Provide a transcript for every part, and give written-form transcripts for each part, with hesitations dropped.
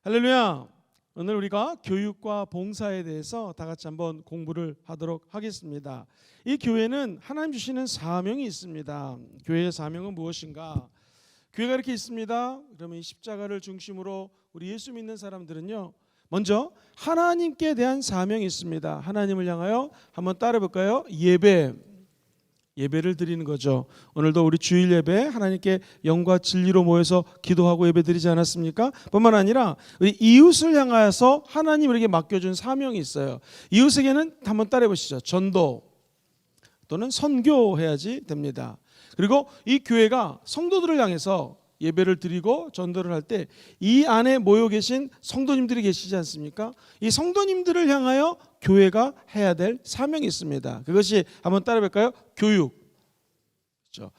할렐루야. 오늘 우리가 교육과 봉사에 대해서 다 같이 한번 공부를 하도록 하겠습니다. 이 교회는 하나님 주시는 사명이 있습니다. 교회의 사명은 무엇인가? 교회가 이렇게 있습니다. 그러면 이 십자가를 중심으로 우리 예수 믿는 사람들은요, 먼저 하나님께 대한 사명이 있습니다. 하나님을 향하여 한번 따라 볼까요? 예배를 드리는 거죠. 오늘도 우리 주일 예배 하나님께 영과 진리로 모여서 기도하고 예배 드리지 않았습니까? 뿐만 아니라 우리 이웃을 향하여서 하나님에게 맡겨준 사명이 있어요. 이웃에게는 한번 따라해 보시죠. 전도 또는 선교해야지 됩니다. 그리고 이 교회가 성도들을 향해서 예배를 드리고 전도를 할 때 이 안에 모여 계신 성도님들이 계시지 않습니까? 이 성도님들을 향하여 교회가 해야 될 사명이 있습니다. 그것이 한번 따라 볼까요? 교육. 그렇죠.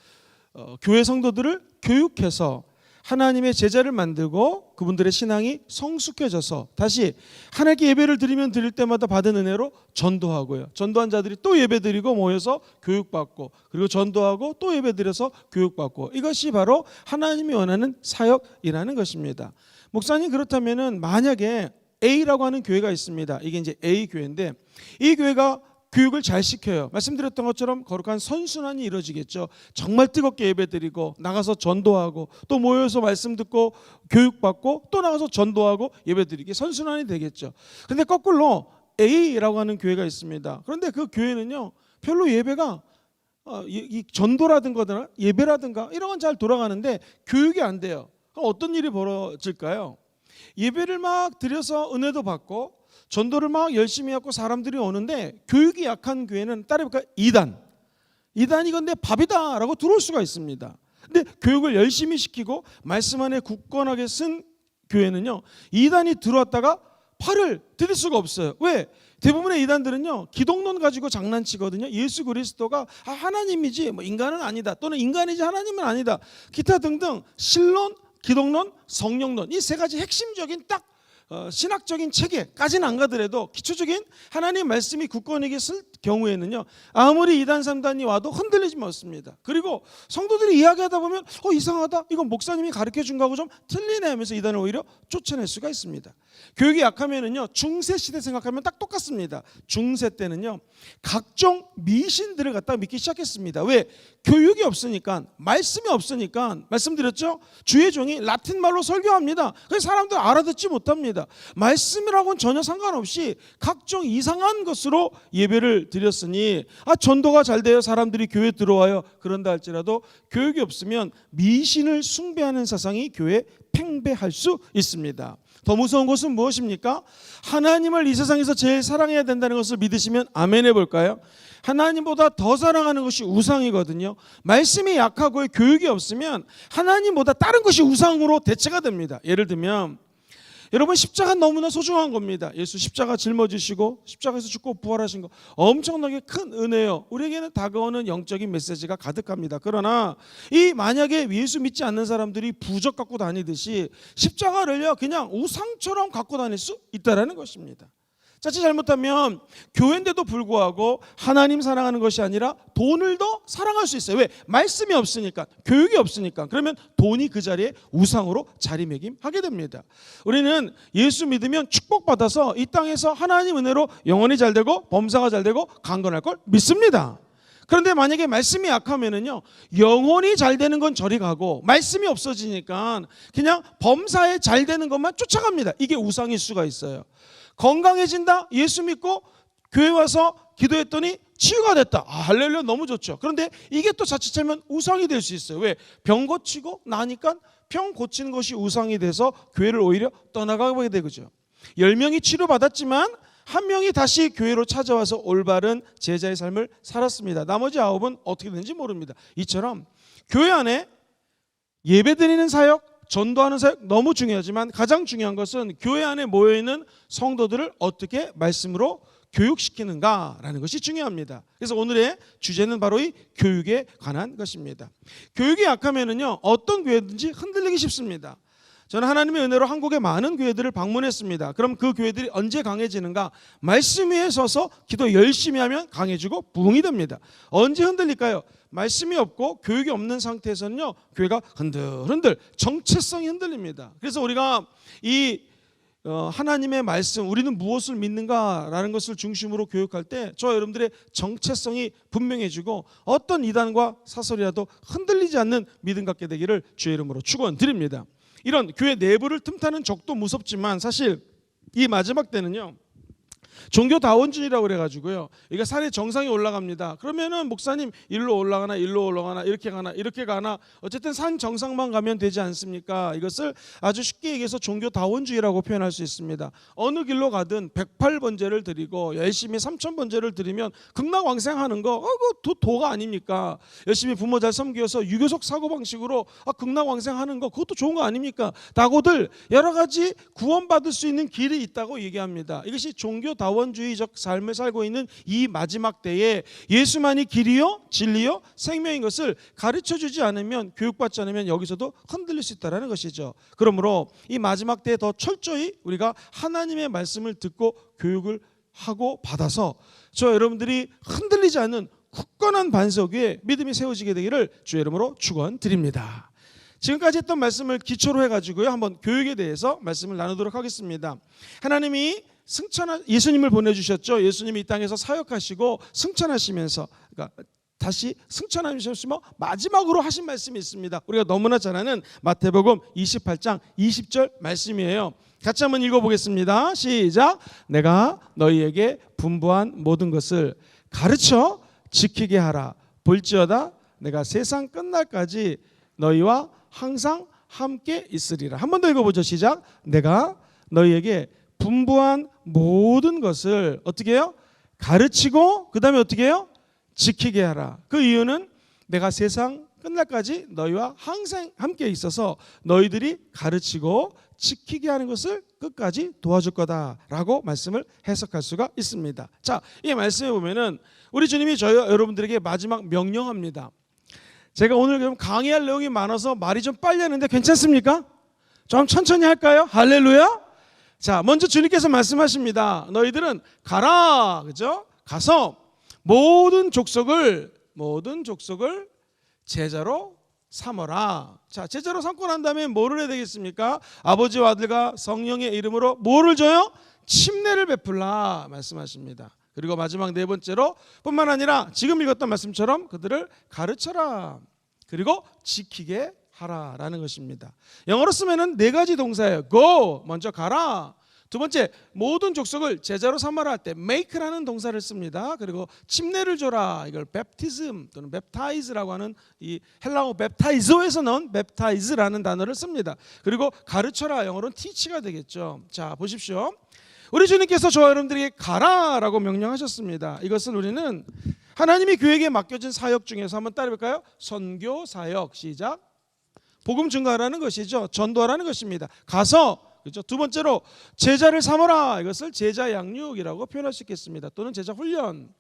교회 성도들을 교육해서 하나님의 제자를 만들고 그분들의 신앙이 성숙해져서 다시 하나님께 예배를 드리면 드릴 때마다 받은 은혜로 전도하고요. 전도한 자들이 또 예배 드리고 모여서 교육받고, 그리고 전도하고 또 예배 드려서 교육받고, 이것이 바로 하나님이 원하는 사역이라는 것입니다. 목사님, 그렇다면은 만약에 A라고 하는 교회가 있습니다. 이게 이제 A 교회인데, 이 교회가 교육을 잘 시켜요. 말씀드렸던 것처럼 거룩한 선순환이 이루어지겠죠. 정말 뜨겁게 예배드리고 나가서 전도하고 또 모여서 말씀 듣고 교육받고 또 나가서 전도하고 예배드리기 선순환이 되겠죠. 그런데 거꾸로 A라고 하는 교회가 있습니다. 그런데 그 교회는요, 별로 예배가 이 전도라든가 예배라든가 이런 건 잘 돌아가는데 교육이 안 돼요. 그럼 어떤 일이 벌어질까요? 예배를 막 드려서 은혜도 받고 전도를 막 열심히 하고 사람들이 오는데 교육이 약한 교회는 따라해볼까요? 이단 이건데 밥이다 라고 들어올 수가 있습니다. 근데 교육을 열심히 시키고 말씀 안에 굳건하게 쓴 교회는요, 이단이 들어왔다가 팔을 디딜 수가 없어요. 왜? 대부분의 이단들은요, 기독론 가지고 장난치거든요. 예수 그리스도가 하나님이지 뭐 인간은 아니다, 또는 인간이지 하나님은 아니다, 기타 등등 신론, 기독론, 성령론, 이 세 가지 핵심적인 딱 신학적인 체계까지는 안 가더라도 기초적인 하나님 말씀이 굳건하게 쓸 경우에는요, 아무리 2단 3단이 와도 흔들리지 않습니다. 그리고 성도들이 이야기하다 보면 이상하다, 이건 목사님이 가르쳐준 거하고 좀 틀리네 하면서 2단을 오히려 쫓아낼 수가 있습니다. 교육이 약하면은요, 중세 시대 생각하면 딱 똑같습니다. 중세 때는요, 각종 미신들을 갖다 믿기 시작했습니다. 왜? 교육이 없으니까, 말씀이 없으니까. 말씀드렸죠? 주의 종이 라틴 말로 설교합니다. 그래서 사람들 알아듣지 못합니다. 말씀이라고는 전혀 상관없이 각종 이상한 것으로 예배를 드렸으니 전도가 잘 돼요, 사람들이 교회에 들어와요. 그런다 할지라도 교육이 없으면 미신을 숭배하는 사상이 교회에 팽배할 수 있습니다. 더 무서운 것은 무엇입니까? 하나님을 이 세상에서 제일 사랑해야 된다는 것을 믿으시면 아멘 해볼까요? 하나님보다 더 사랑하는 것이 우상이거든요. 말씀이 약하고 교육이 없으면 하나님보다 다른 것이 우상으로 대체가 됩니다. 예를 들면 여러분, 십자가 너무나 소중한 겁니다. 예수 십자가 짊어지시고 십자가에서 죽고 부활하신 거 엄청나게 큰 은혜요. 우리에게는 다가오는 영적인 메시지가 가득합니다. 그러나 이 만약에 예수 믿지 않는 사람들이 부적 갖고 다니듯이 십자가를요 그냥 우상처럼 갖고 다닐 수 있다라는 것입니다. 자칫 잘못하면 교회인데도 불구하고 하나님 사랑하는 것이 아니라 돈을 더 사랑할 수 있어요. 왜? 말씀이 없으니까, 교육이 없으니까. 그러면 돈이 그 자리에 우상으로 자리매김하게 됩니다. 우리는 예수 믿으면 축복받아서 이 땅에서 하나님 은혜로 영혼이 잘 되고 범사가 잘 되고 강건할 걸 믿습니다. 그런데 만약에 말씀이 약하면은요, 영혼이 잘 되는 건 저리 가고 말씀이 없어지니까 그냥 범사에 잘 되는 것만 쫓아갑니다. 이게 우상일 수가 있어요. 건강해진다, 예수 믿고 교회 와서 기도했더니 치유가 됐다, 할렐루야, 너무 좋죠. 그런데 이게 또 자칫하면 우상이 될 수 있어요. 왜? 병 고치고 나니까 병 고치는 것이 우상이 돼서 교회를 오히려 떠나가게 되죠. 10명이 치료받았지만 한 명이 다시 교회로 찾아와서 올바른 제자의 삶을 살았습니다. 나머지 9은 어떻게 되는지 모릅니다. 이처럼 교회 안에 예배드리는 사역, 전도하는 사역 너무 중요하지만 가장 중요한 것은 교회 안에 모여있는 성도들을 어떻게 말씀으로 교육시키는가라는 것이 중요합니다. 그래서 오늘의 주제는 바로 이 교육에 관한 것입니다. 교육이 약하면은요, 어떤 교회든지 흔들리기 쉽습니다. 저는 하나님의 은혜로 한국의 많은 교회들을 방문했습니다. 그럼 그 교회들이 언제 강해지는가? 말씀 위에 서서 기도 열심히 하면 강해지고 부흥이 됩니다. 언제 흔들릴까요? 말씀이 없고 교육이 없는 상태에서는요, 교회가 흔들흔들 정체성이 흔들립니다. 그래서 우리가 이 하나님의 말씀, 우리는 무엇을 믿는가라는 것을 중심으로 교육할 때 저와 여러분들의 정체성이 분명해지고 어떤 이단과 사설이라도 흔들리지 않는 믿음 갖게 되기를 주의 이름으로 축원드립니다. 이런 교회 내부를 틈타는 적도 무섭지만 사실 이 마지막 때는요, 종교다원주의라고 그래가지고요, 이게 산의 정상에 올라갑니다. 그러면은 목사님 일로 올라가나 일로 올라가나 이렇게 가나 이렇게 가나 어쨌든 산 정상만 가면 되지 않습니까? 이것을 아주 쉽게 얘기해서 종교다원주의라고 표현할 수 있습니다. 어느 길로 가든 108번제를 드리고 열심히 3000번제를 드리면 극락왕생하는 거 그거 도가 아닙니까? 열심히 부모 잘 섬겨서 유교적 사고방식으로 극락왕생하는 거 그것도 좋은 거 아닙니까? 다고들 여러 가지 구원받을 수 있는 길이 있다고 얘기합니다. 이것이 종교다원주의적 삶을 살고 있는 이 마지막 때에 예수만이 길이요 진리요 생명인 것을 가르쳐주지 않으면, 교육받지 않으면 여기서도 흔들릴 수 있다는 것이죠. 그러므로 이 마지막 때에 더 철저히 우리가 하나님의 말씀을 듣고 교육을 하고 받아서 저 여러분들이 흔들리지 않는 굳건한 반석 위에 믿음이 세워지게 되기를 주의 이름으로 축원드립니다. 지금까지 했던 말씀을 기초로 해가지고요, 한번 교육에 대해서 말씀을 나누도록 하겠습니다. 하나님이 예수님을 보내주셨죠. 예수님이 이 땅에서 사역하시고 승천하시면서, 그러니까 다시 승천하시면서 마지막으로 하신 말씀이 있습니다. 우리가 너무나 잘 아는 마태복음 28장 20절 말씀이에요. 같이 한번 읽어보겠습니다. 시작. 내가 너희에게 분부한 모든 것을 가르쳐 지키게 하라. 볼지어다 내가 세상 끝날까지 너희와 항상 함께 있으리라. 한 번 더 읽어보죠. 시작. 내가 너희에게 분부한 모든 것을 어떻게 해요? 가르치고 그 다음에 어떻게 해요? 지키게 하라. 그 이유는 내가 세상 끝날까지 너희와 항상 함께 있어서 너희들이 가르치고 지키게 하는 것을 끝까지 도와줄 거다라고 말씀을 해석할 수가 있습니다. 자, 이 말씀에 보면은 우리 주님이 저희와 여러분들에게 마지막 명령합니다. 제가 오늘 그럼 강의할 내용이 많아서 말이 좀 빨리 하는데 괜찮습니까? 좀 천천히 할까요? 할렐루야. 자, 먼저 주님께서 말씀하십니다. 너희들은 가라, 그죠? 가서 모든 족속을 제자로 삼어라. 자, 제자로 삼고 난 다음에 뭐를 해야 되겠습니까? 아버지와 아들과 성령의 이름으로 뭐를 줘요? 침례를 베풀라 말씀하십니다. 그리고 마지막 네 번째로 뿐만 아니라 지금 읽었던 말씀처럼 그들을 가르쳐라. 그리고 지키게 하라라는 것입니다. 영어로 쓰면은 네 가지 동사예요. go, 먼저 가라. 두 번째, 모든 족속을 제자로 삼아라 할 때 make라는 동사를 씁니다. 그리고 침례를 줘라. 이걸 baptism 또는 baptize라고 하는 이 헬라어 baptizo에서 나온 baptize라는 단어를 씁니다. 그리고 가르쳐라, 영어로는 teach가 되겠죠. 자, 보십시오. 우리 주님께서 저와 여러분들에게 가라라고 명령하셨습니다. 이것은 우리는 하나님이 교회에게 맡겨진 사역 중에서 한번 따라해볼까요? 선교 사역. 시작. 복음 증거하라는 것이죠. 전도하라는 것입니다. 가서, 그렇죠? 두 번째로 제자를 삼으라. 이것을 제자 양육이라고 표현할 수 있겠습니다. 또는 제자 훈련.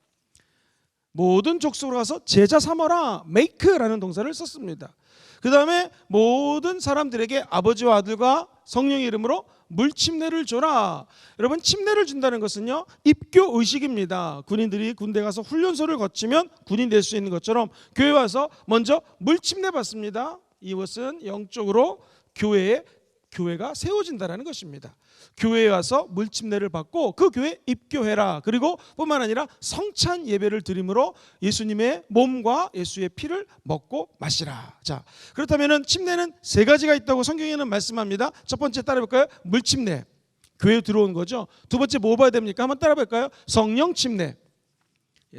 모든 족속으로 가서 제자 삼어라. make라는 동사를 썼습니다. 그 다음에 모든 사람들에게 아버지와 아들과 성령의 이름으로 물침례를 줘라. 여러분, 침례를 준다는 것은요, 입교 의식입니다. 군인들이 군대 가서 훈련소를 거치면 군인 될 수 있는 것처럼 교회 와서 먼저 물침례 받습니다. 이것은 영적으로 교회가 세워진다는 것입니다. 교회에 와서 물침례를 받고 그 교회에 입교해라. 그리고 뿐만 아니라 성찬 예배를 드림으로 예수님의 몸과 예수의 피를 먹고 마시라. 자, 그렇다면 침례는 세 가지가 있다고 성경에는 말씀합니다. 첫 번째 따라해볼까요? 물침례. 교회에 들어온 거죠. 두 번째 뭐 봐야 됩니까? 한번 따라해볼까요? 성령 침례.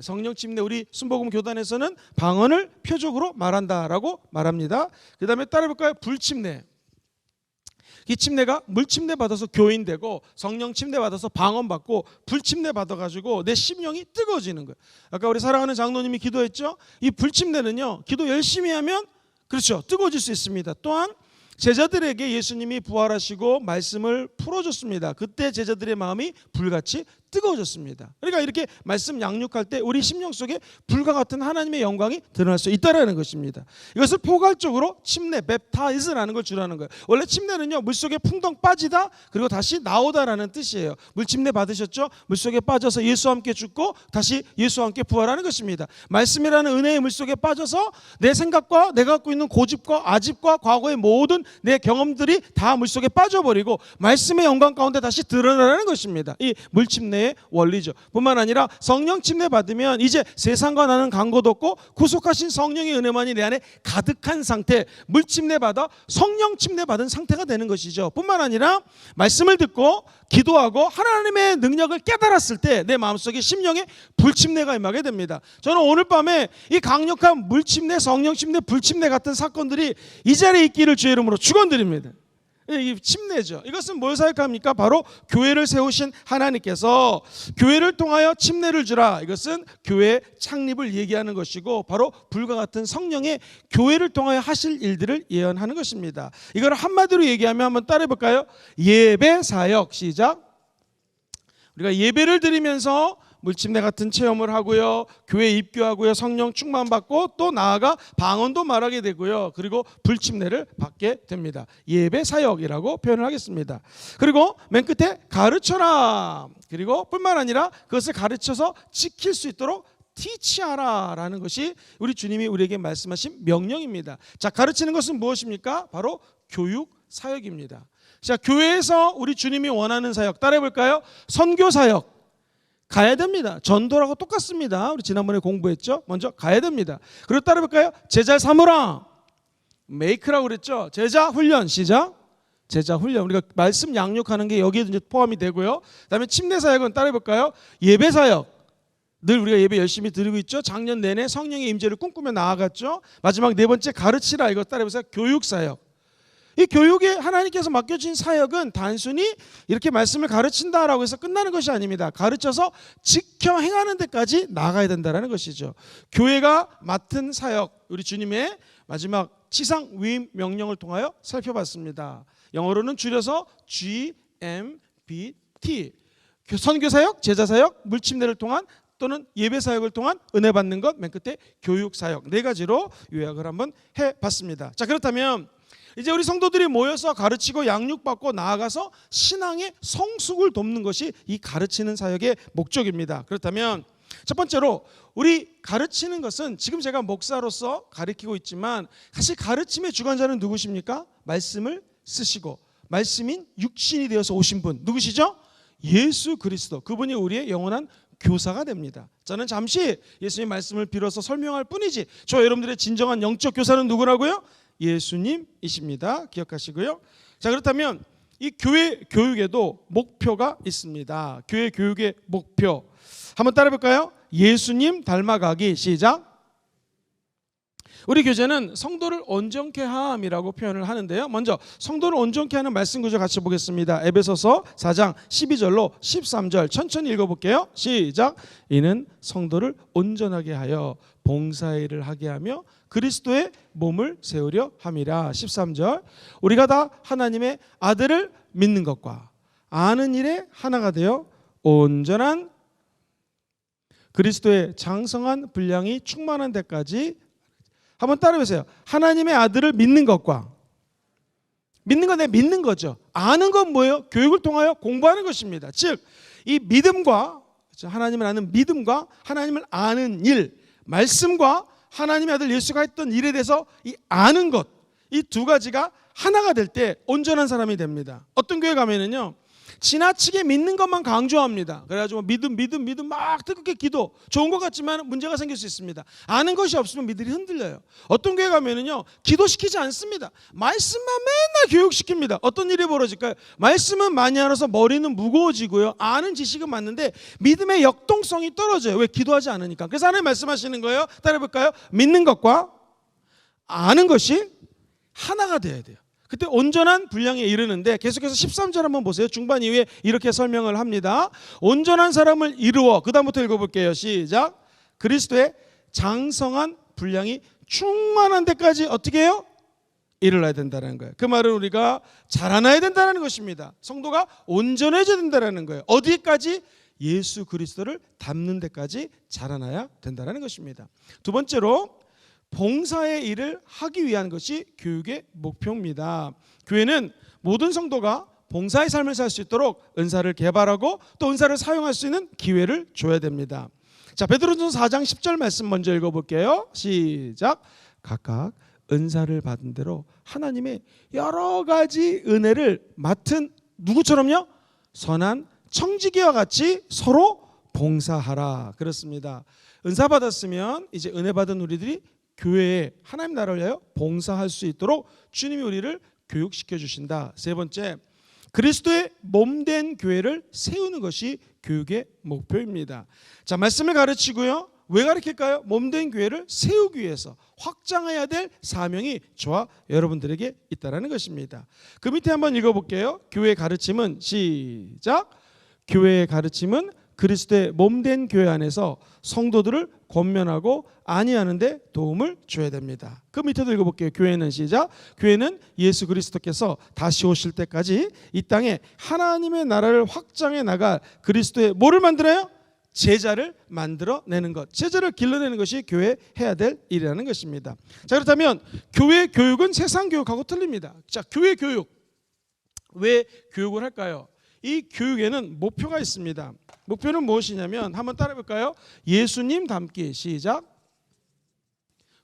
성령 침례, 우리 순복음 교단에서는 방언을 표적으로 말한다라고 말합니다. 그 다음에 따라해볼까요? 불침례. 이 침례가 물침례 받아서 교인 되고 성령 침례 받아서 방언 받고 불침례 받아가지고 내 심령이 뜨거워지는 거예요. 아까 우리 사랑하는 장로님이 기도했죠. 이 불침례는요, 기도 열심히 하면 그렇죠, 뜨거워질 수 있습니다. 또한 제자들에게 예수님이 부활하시고 말씀을 풀어줬습니다. 그때 제자들의 마음이 불같이 뜨거워졌습니다. 그러니까 이렇게 말씀 양육할 때 우리 심령 속에 불과 같은 하나님의 영광이 드러날 수 있다라는 것입니다. 이것을 포괄적으로 침례, 웹타이즈라는 걸 주라는 거예요. 원래 침례는요, 물속에 풍덩 빠지다 그리고 다시 나오다라는 뜻이에요. 물침례 받으셨죠? 물속에 빠져서 예수와 함께 죽고 다시 예수와 함께 부활하는 것입니다. 말씀이라는 은혜의 물속에 빠져서 내 생각과 내가 갖고 있는 고집과 아집과 과거의 모든 내 경험들이 다 물속에 빠져버리고 말씀의 영광 가운데 다시 드러나는 것입니다. 이 물침례의 원리죠. 뿐만 아니라 성령 침례 받으면 이제 세상과 나는 간고도 없고 구속하신 성령의 은혜만이 내 안에 가득한 상태, 물침례 받아 성령 침례 받은 상태가 되는 것이죠. 뿐만 아니라 말씀을 듣고 기도하고 하나님의 능력을 깨달았을 때 내 마음속에 심령에 불침례가 임하게 됩니다. 저는 오늘 밤에 이 강력한 물침례, 성령 침례, 불침례 같은 사건들이 이 자리에 있기를 주의 이름으로 축원드립니다. 이 침례죠. 이것은 뭘 사역합니까? 바로 교회를 세우신 하나님께서 교회를 통하여 침례를 주라. 이것은 교회 창립을 얘기하는 것이고 바로 불과 같은 성령의 교회를 통하여 하실 일들을 예언하는 것입니다. 이걸 한마디로 얘기하면 한번 따라해 볼까요? 예배 사역. 시작. 우리가 예배를 드리면서 물침례 같은 체험을 하고요, 교회 입교하고요, 성령 충만받고 또 나아가 방언도 말하게 되고요, 그리고 불침례를 받게 됩니다. 예배 사역이라고 표현을 하겠습니다. 그리고 맨 끝에 가르쳐라. 그리고 뿐만 아니라 그것을 가르쳐서 지킬 수 있도록 티치하라라는 것이 우리 주님이 우리에게 말씀하신 명령입니다. 자, 가르치는 것은 무엇입니까? 바로 교육 사역입니다. 자, 교회에서 우리 주님이 원하는 사역 따라해 볼까요? 선교 사역 가야 됩니다. 전도라고 똑같습니다. 우리 지난번에 공부했죠. 먼저 가야 됩니다. 그리고 따라볼까요? 제자 삼으라. 메이크라고 그랬죠. 제자 훈련. 시작. 제자 훈련. 우리가 말씀 양육하는 게 여기에 이제 포함이 되고요. 그다음에 침례 사역은 따라볼까요? 예배 사역. 늘 우리가 예배 열심히 드리고 있죠. 작년 내내 성령의 임재를 꿈꾸며 나아갔죠. 마지막 네 번째 가르치라. 이거 따라해보세요. 교육 사역. 이 교육에 하나님께서 맡겨진 사역은 단순히 이렇게 말씀을 가르친다라고 해서 끝나는 것이 아닙니다. 가르쳐서 지켜 행하는 데까지 나가야 된다는 것이죠. 교회가 맡은 사역, 우리 주님의 마지막 지상 위임 명령을 통하여 살펴봤습니다. 영어로는 줄여서 GMBT. 선교사역, 제자사역, 물침례를 통한 또는 예배사역을 통한 은혜 받는 것, 맨 끝에 교육사역, 네 가지로 요약을 한번 해봤습니다. 자, 그렇다면 이제 우리 성도들이 모여서 가르치고 양육받고 나아가서 신앙의 성숙을 돕는 것이 이 가르치는 사역의 목적입니다. 그렇다면 첫 번째로 우리 가르치는 것은 지금 제가 목사로서 가르치고 있지만 사실 가르침의 주관자는 누구십니까? 말씀을 쓰시고 말씀인 육신이 되어서 오신 분 누구시죠? 예수 그리스도. 그분이 우리의 영원한 교사가 됩니다. 저는 잠시 예수님 말씀을 빌어서 설명할 뿐이지 저 여러분들의 진정한 영적 교사는 누구라고요? 예수님이십니다. 기억하시고요. 자, 그렇다면 이 교회 교육에도 목표가 있습니다. 교회 교육의 목표 한번 따라 볼까요? 예수님 닮아가기. 시작. 우리 교재는 성도를 온전케 함이라고 표현을 하는데요. 먼저 성도를 온전케 하는 말씀 구절 같이 보겠습니다. 에베소서 4장 12절로 13절 천천히 읽어볼게요. 시작. 이는 성도를 온전하게 하여 봉사일을 하게 하며 그리스도의 몸을 세우려 함이라. 13절. 우리가 다 하나님의 아들을 믿는 것과 아는 일에 하나가 되어 온전한 그리스도의 장성한 분량이 충만한 데까지. 한번 따라해보세요. 하나님의 아들을 믿는 것과, 믿는 건 내가 믿는 거죠. 아는 건 뭐예요? 교육을 통하여 공부하는 것입니다. 즉 이 믿음과, 하나님을 아는 믿음과 하나님을 아는 일, 말씀과 하나님의 아들 예수가 했던 일에 대해서 이 아는 것, 이 두 가지가 하나가 될 때 온전한 사람이 됩니다. 어떤 교회 가면은요 지나치게 믿는 것만 강조합니다. 그래가지고 믿음 막 뜨겁게 기도 좋은 것 같지만 문제가 생길 수 있습니다. 아는 것이 없으면 믿음이 흔들려요. 어떤 교회 가면은요 기도시키지 않습니다. 말씀만 맨날 교육시킵니다. 어떤 일이 벌어질까요? 말씀은 많이 알아서 머리는 무거워지고요, 아는 지식은 많은데 믿음의 역동성이 떨어져요. 왜? 기도하지 않으니까. 그래서 하나님 말씀하시는 거예요. 따라해볼까요? 믿는 것과 아는 것이 하나가 돼야 돼요. 그때 온전한 분량에 이르는데, 계속해서 13절 한번 보세요. 중반 이후에 이렇게 설명을 합니다. 온전한 사람을 이루어, 그 다음부터 읽어볼게요. 시작. 그리스도의 장성한 분량이 충만한 데까지 어떻게 해요? 이르러야 된다는 거예요. 그 말은 우리가 자라나야 된다는 것입니다. 성도가 온전해져야 된다는 거예요. 어디까지? 예수 그리스도를 닮는 데까지 자라나야 된다는 것입니다. 두 번째로 봉사의 일을 하기 위한 것이 교육의 목표입니다. 교회는 모든 성도가 봉사의 삶을 살 수 있도록 은사를 개발하고 또 은사를 사용할 수 있는 기회를 줘야 됩니다. 자, 베드로전서 4장 10절 말씀 먼저 읽어볼게요. 시작. 각각 은사를 받은 대로 하나님의 여러 가지 은혜를 맡은 누구처럼요? 선한 청지기와 같이 서로 봉사하라. 그렇습니다. 은사 받았으면 이제 은혜 받은 우리들이 교회에 하나님 나라를 위하여 봉사할 수 있도록 주님이 우리를 교육시켜 주신다. 세 번째, 그리스도의 몸된 교회를 세우는 것이 교육의 목표입니다. 자, 말씀을 가르치고요. 왜 가르칠까요? 몸된 교회를 세우기 위해서 확장해야 될 사명이 저와 여러분들에게 있다는 것입니다. 그 밑에 한번 읽어볼게요. 교회의 가르침은 시작. 교회의 가르침은 그리스도의 몸된 교회 안에서 성도들을 권면하고 안위하는 데 도움을 줘야 됩니다. 그 밑에도 읽어볼게요. 교회는 시작. 교회는 예수 그리스도께서 다시 오실 때까지 이 땅에 하나님의 나라를 확장해 나갈 그리스도의 뭐를 만들어요? 제자를 만들어내는 것, 제자를 길러내는 것이 교회 해야 될 일이라는 것입니다. 자, 그렇다면 교회 교육은 세상 교육하고 틀립니다. 자, 교회 교육, 왜 교육을 할까요? 이 교육에는 목표가 있습니다. 목표는 무엇이냐면 한번 따라해 볼까요? 예수님 닮기. 시작.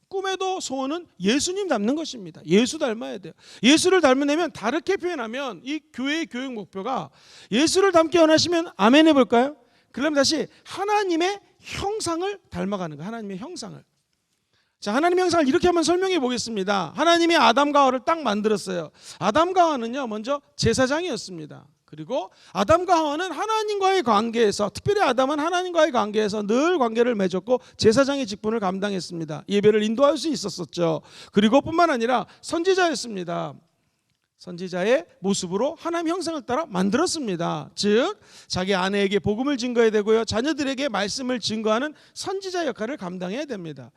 꿈에도 소원은 예수님 닮는 것입니다. 예수 닮아야 돼요. 예수를 닮으려면 다르게 표현하면 이 교회의 교육 목표가 예수를 닮기 원하시면 아멘 해볼까요? 그러면 다시 하나님의 형상을 닮아가는 거예요. 하나님의 형상을. 자, 하나님의 형상을 이렇게 한번 설명해 보겠습니다. 하나님이 아담과 하와를 딱 만들었어요. 아담과 하와는요, 먼저 제사장이었습니다. 그리고 아담과 하와는 하나님과의 관계에서, 특별히 아담은 하나님과의 관계에서 늘 관계를 맺었고 제사장의 직분을 감당했습니다. 예배를 인도할 수 있었었죠. 그리고 뿐만 아니라 선지자였습니다. 선지자의 모습으로 하나님 형상을 따라 만들었습니다. 즉 자기 아내에게 복음을 증거해야 되고요, 자녀들에게 말씀을 증거하는 선지자 역할을 감당해야 됩니다.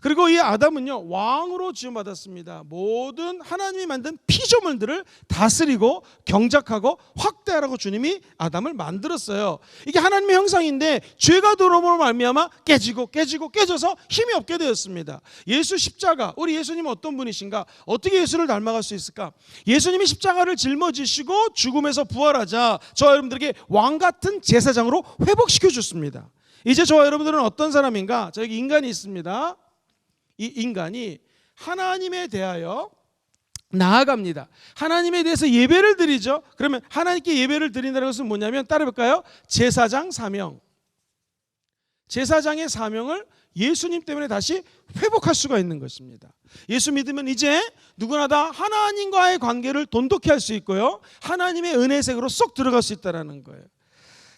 그리고 이 아담은요, 왕으로 지음받았습니다. 모든 하나님이 만든 피조물들을 다스리고 경작하고 확대하라고 주님이 아담을 만들었어요. 이게 하나님의 형상인데 죄가 들어옴으로 말미암아 깨져서 힘이 없게 되었습니다. 예수 십자가, 우리 예수님은 어떤 분이신가? 어떻게 예수를 닮아갈 수 있을까? 예수님이 십자가를 짊어지시고 죽음에서 부활하자 저와 여러분들에게 왕같은 제사장으로 회복시켜 줬습니다. 이제 저와 여러분들은 어떤 사람인가? 저에게 인간이 있습니다. 이 인간이 하나님에 대하여 나아갑니다. 하나님에 대해서 예배를 드리죠. 그러면 하나님께 예배를 드린다는 것은 뭐냐면 따라볼까요? 제사장 사명. 제사장의 사명을 예수님 때문에 다시 회복할 수가 있는 것입니다. 예수 믿으면 이제 누구나 다 하나님과의 관계를 돈독히 할 수 있고요, 하나님의 은혜 세계로 쏙 들어갈 수 있다는 거예요.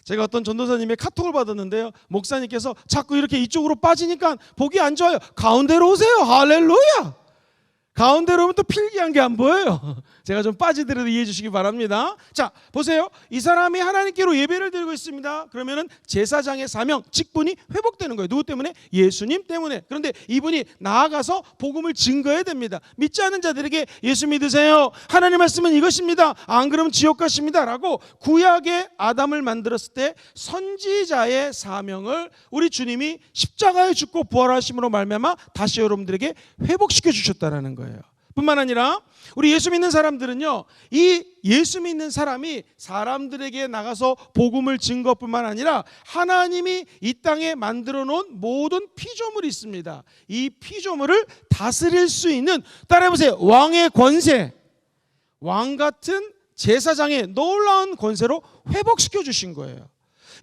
제가 어떤 전도사님의 카톡을 받았는데요, 목사님께서 자꾸 이렇게 이쪽으로 빠지니까 보기 안 좋아요. 가운데로 오세요. 할렐루야. 가운데로 오면 또 필기한 게 안 보여요. 제가 좀 빠지더라도 이해해 주시기 바랍니다. 자, 보세요. 이 사람이 하나님께로 예배를 드리고 있습니다. 그러면은 제사장의 사명, 직분이 회복되는 거예요. 누구 때문에? 예수님 때문에. 그런데 이분이 나아가서 복음을 증거해야 됩니다. 믿지 않는 자들에게 예수 믿으세요, 하나님 말씀은 이것입니다, 안 그러면 지옥 가십니다 라고 구약의 아담을 만들었을 때 선지자의 사명을 우리 주님이 십자가에 죽고 부활하심으로 말미암아 다시 여러분들에게 회복시켜 주셨다는 거예요. 뿐만 아니라 우리 예수 믿는 사람들은요, 이 예수 믿는 사람이 사람들에게 나가서 복음을 증거뿐만 아니라 하나님이 이 땅에 만들어 놓은 모든 피조물이 있습니다. 이 피조물을 다스릴 수 있는, 따라해보세요, 왕의 권세, 왕 같은 제사장의 놀라운 권세로 회복시켜 주신 거예요.